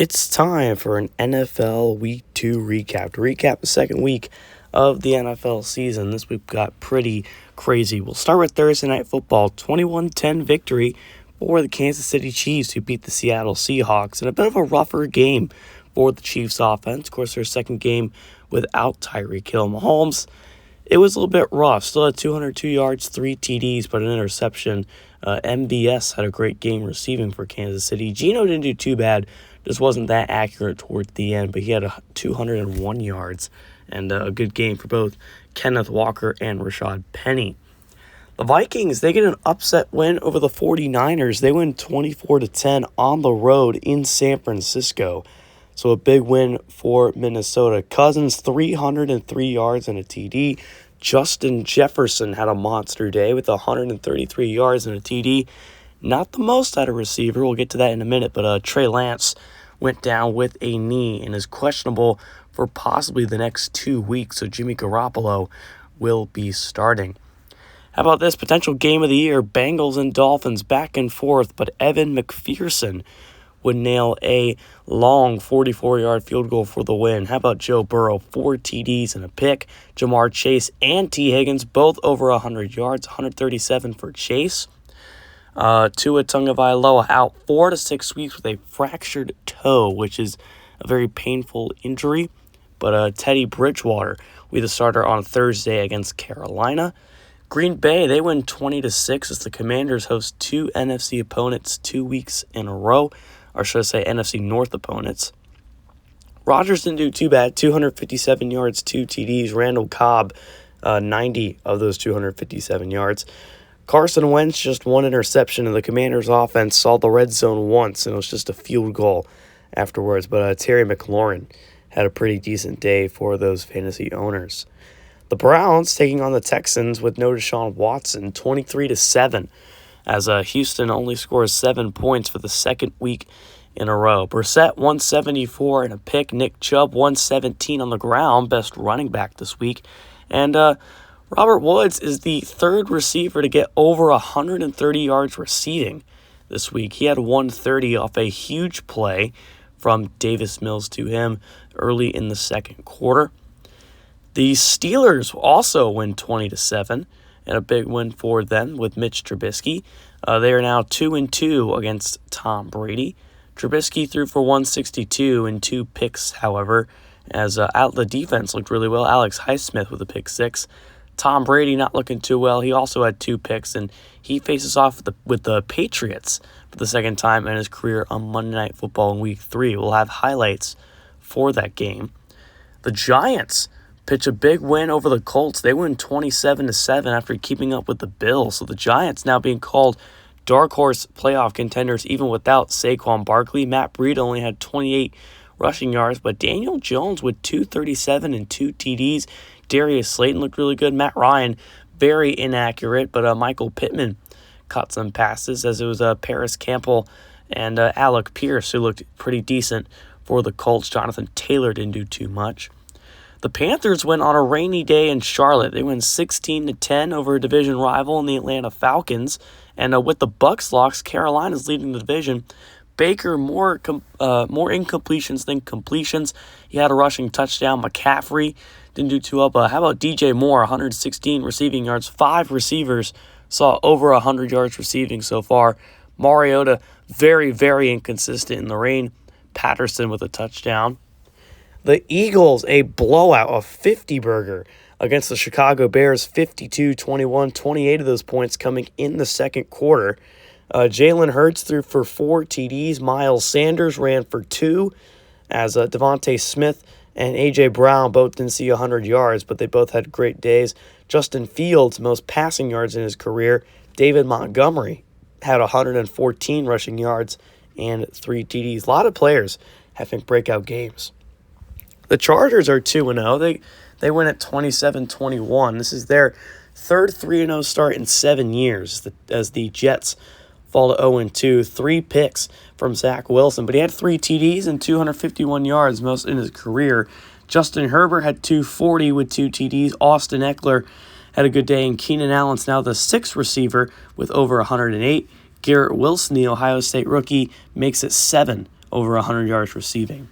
It's time for an NFL Week 2 recap. To recap the second week of the NFL season, this week got pretty crazy. We'll start with Thursday Night Football, 21-10 victory for the Kansas City Chiefs, who beat the Seattle Seahawks in a bit of a rougher game for the Chiefs offense. Of course, their second game without Tyreek Hill. Mahomes, it was a little bit rough. Still had 202 yards, 3 TDs, but an interception. MVS had a great game receiving for Kansas City. Geno didn't do too bad. Just wasn't that accurate towards the end, but he had 201 yards and a good game for both Kenneth Walker and Rashad Penny. The Vikings, they get an upset win over the 49ers. They win 24-10 on the road in San Francisco. So a big win for Minnesota. Cousins, 303 yards and a TD. Justin Jefferson had a monster day with 133 yards and a TD. Not the most out of receiver. We'll get to that in a minute. But Trey Lance went down with a knee and is questionable for possibly the next 2 weeks. So Jimmy Garoppolo will be starting. How about this potential game of the year? Bengals and Dolphins back and forth. But Evan McPherson would nail a long 44-yard field goal for the win. How about Joe Burrow? 4 TDs and a pick. Jamar Chase and T. Higgins both over 100 yards. 137 for Chase. Tua Tagovailoa out 4 to 6 weeks with a fractured toe, which is a very painful injury. But Teddy Bridgewater will be the starter on Thursday against Carolina. Green Bay, they win 20-6 as the Commanders host 2 NFC opponents 2 weeks in a row, or should I say NFC North opponents. Rodgers didn't do too bad, 257 yards, 2 TDs. Randall Cobb, 90 of those 257 yards. Carson Wentz, just 1 interception, and the Commanders' offense saw the red zone once, and it was just a field goal afterwards. But Terry McLaurin had a pretty decent day for those fantasy owners. The Browns taking on the Texans with no Deshaun Watson, 23-7, as Houston only scores 7 points for the second week in a row. Brissett, 174 and a pick. Nick Chubb, 117 on the ground, best running back this week. And Robert Woods is the third receiver to get over 130 yards receiving this week. He had 130 off a huge play from Davis Mills to him early in the second quarter. The Steelers also win 20-7, and a big win for them with Mitch Trubisky. They are now 2-2 against Tom Brady. Trubisky threw for 162 and 2 picks, however, as out the defense looked really well. Alex Highsmith with a pick 6. Tom Brady not looking too well. He also had 2 picks, and he faces off with the Patriots for the second time in his career on Monday Night Football in Week 3. We'll have highlights for that game. The Giants pitch a big win over the Colts. They win 27-7 after keeping up with the Bills. So the Giants now being called dark horse playoff contenders even without Saquon Barkley. Matt Breida only had 28 rushing yards, but Daniel Jones with 237 and 2 TDs. Darius Slayton looked really good. Matt Ryan, very inaccurate, but Michael Pittman caught some passes, as it was Paris Campbell and Alec Pierce who looked pretty decent for the Colts. Jonathan Taylor didn't do too much. The Panthers went on a rainy day in Charlotte. They win 16-10 over a division rival in the Atlanta Falcons. And with the Bucs loss, Carolina's leading the division. Baker, more incompletions than completions. He had a rushing touchdown. McCaffrey didn't do too well. How about DJ Moore, 116 receiving yards. 5 receivers saw over 100 yards receiving so far. Mariota, very, very inconsistent in the rain. Patterson with a touchdown. The Eagles, a blowout, a 50-burger against the Chicago Bears, 52-21, 28 of those points coming in the second quarter. Jalen Hurts threw for 4 TDs. Miles Sanders ran for 2, as Devontae Smith and A.J. Brown both didn't see 100 yards, but they both had great days. Justin Fields, most passing yards in his career. David Montgomery had 114 rushing yards and 3 TDs. A lot of players having breakout games. The Chargers are 2-0. They win at 27-21. This is their third 3-0 start in 7 years as the Jets fall to 0-2. 3 picks from Zach Wilson, but he had 3 TDs and 251 yards, most in his career. Justin Herbert had 240 with 2 TDs. Austin Eckler had a good day, and Keenan Allen's now the 6th receiver with over 108. Garrett Wilson, the Ohio State rookie, makes it 7 over 100 yards receiving.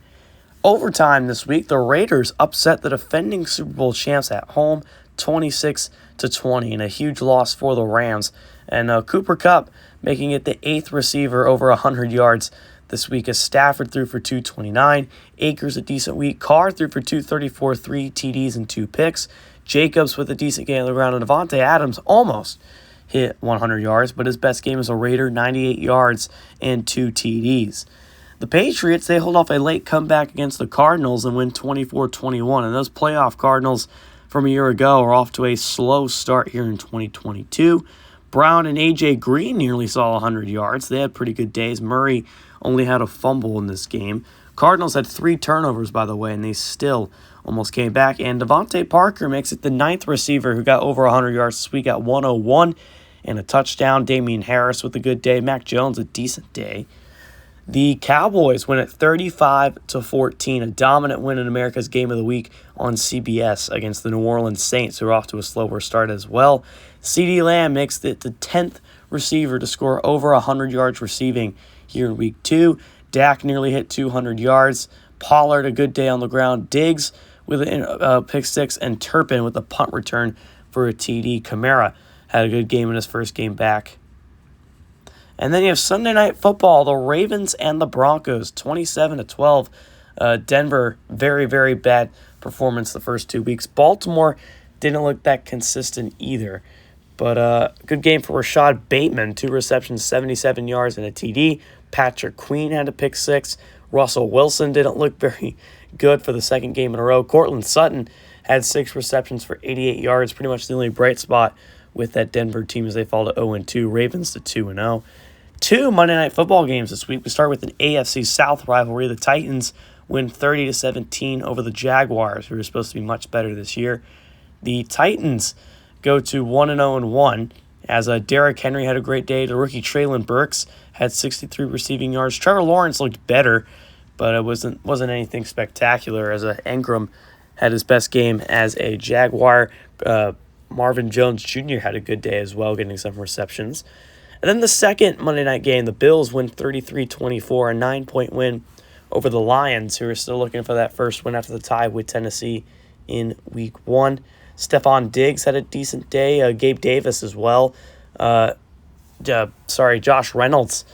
Overtime this week, the Raiders upset the defending Super Bowl champs at home 26-20 in a huge loss for the Rams. And Cooper Kupp making it the 8th receiver over 100 yards this week as Stafford threw for 229, Akers a decent week, Carr threw for 234, 3 TDs and 2 picks, Jacobs with a decent game on the ground, and Davante Adams almost hit 100 yards, but his best game as a Raider, 98 yards and 2 TDs. The Patriots, they hold off a late comeback against the Cardinals and win 24-21, and those playoff Cardinals from a year ago are off to a slow start here in 2022. Brown and A.J. Green nearly saw 100 yards. They had pretty good days. Murray only had a fumble in this game. Cardinals had 3 turnovers, by the way, and they still almost came back. And Devontae Parker makes it the 9th receiver who got over 100 yards this week at 101 and a touchdown. Damian Harris with a good day. Mac Jones a decent day. The Cowboys win at 35-14, a dominant win in America's Game of the Week on CBS against the New Orleans Saints, who are off to a slower start as well. CeeDee Lamb makes it the 10th receiver to score over 100 yards receiving here in Week 2. Dak nearly hit 200 yards. Pollard, a good day on the ground. Diggs with a pick six, and Turpin with a punt return for a TD. Kamara had a good game in his first game back. And then you have Sunday Night Football, the Ravens and the Broncos, 27-12. Denver, very, very bad performance the first 2 weeks. Baltimore didn't look that consistent either. But good game for Rashad Bateman, 2 receptions, 77 yards and a TD. Patrick Queen had a pick six. Russell Wilson didn't look very good for the second game in a row. Cortland Sutton had 6 receptions for 88 yards, pretty much the only bright spot with that Denver team as they fall to 0-2. Ravens to 2-0. 2 Monday Night Football games this week. We start with an AFC South rivalry. The Titans win 30-17 over the Jaguars, who are supposed to be much better this year. The Titans go to 1-0-1 as Derrick Henry had a great day. The rookie Treylon Burks had 63 receiving yards. Trevor Lawrence looked better, but it wasn't anything spectacular as Engram had his best game as a Jaguar. Marvin Jones Jr. had a good day as well, getting some receptions. And then the second Monday night game, the Bills win 33-24, a 9-point win over the Lions, who are still looking for that first win after the tie with Tennessee in Week 1. Stephon Diggs had a decent day. Gabe Davis as well. Josh Reynolds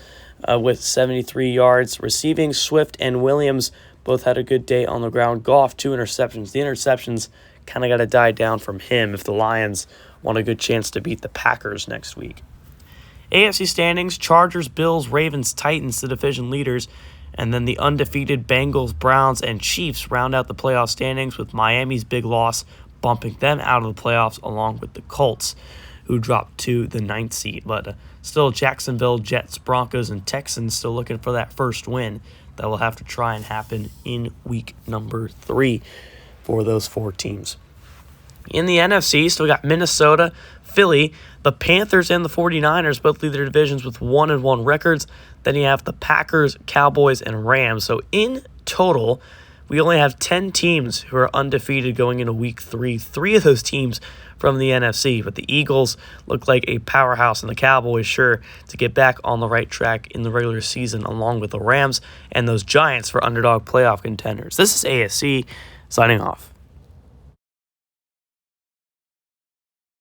with 73 yards receiving. Swift and Williams both had a good day on the ground. Goff, 2 interceptions. The interceptions kind of got to die down from him if the Lions want a good chance to beat the Packers next week. AFC standings, Chargers, Bills, Ravens, Titans, the division leaders, and then the undefeated Bengals, Browns, and Chiefs round out the playoff standings with Miami's big loss bumping them out of the playoffs along with the Colts, who dropped to the 9th seed. But still Jacksonville, Jets, Broncos, and Texans still looking for that first win that will have to try and happen in week number 3 for those 4 teams. In the NFC, still got Minnesota, Philly, the Panthers, and the 49ers both lead their divisions with 1-1 records. Then you have the Packers, Cowboys, and Rams. So in total, we only have 10 teams who are undefeated going into Week 3. 3 of those teams from the NFC, but the Eagles look like a powerhouse, and the Cowboys sure to get back on the right track in the regular season, along with the Rams and those Giants for underdog playoff contenders. This is ASC, signing off.